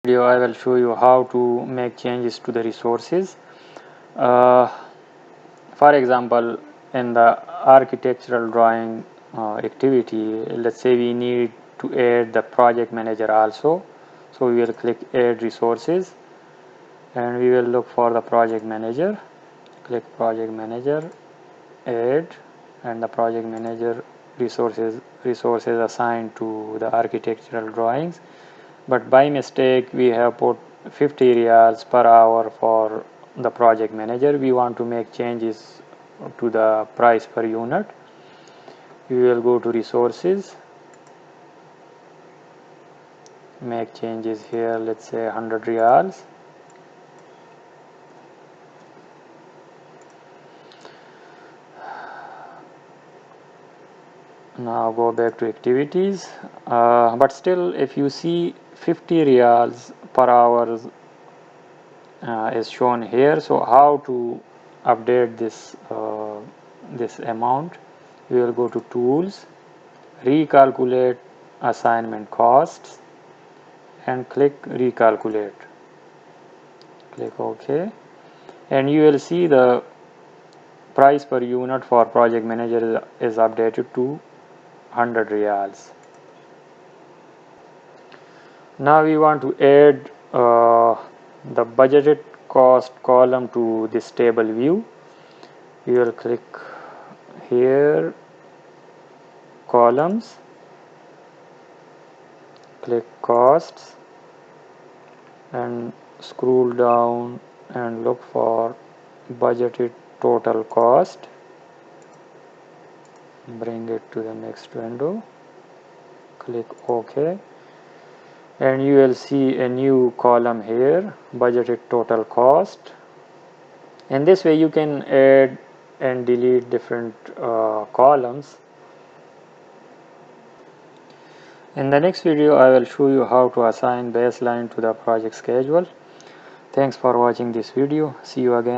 Video I will show you how to make changes to the resources. Uh, for example, in the architectural drawing activity, let's say we need to add the project manager also. So we will click add resources and we will look for the project manager. Click project manager, add, and the project manager resources assigned to the architectural drawings. But by mistake we have put 50 reals per hour for the project manager. We want to make changes to the price per unit. We will go to resources, make changes here, let's say 100 reals. Now go back to activities, but still if you see 50 reals per hour is shown here. So how to update this amount? We will go to tools, recalculate assignment costs and click recalculate. Click OK and you will see the price per unit for project manager is updated to 100 reals. Now we want to add the budgeted cost column to this table view. We will click here, columns, click costs and scroll down and look for budgeted total cost. Bring it to the next window, click OK and you will see a new column here, budgeted total cost. And this way you can add and delete different columns. In the next video I will show you how to assign baseline to the project schedule. Thanks for watching this video. See you again.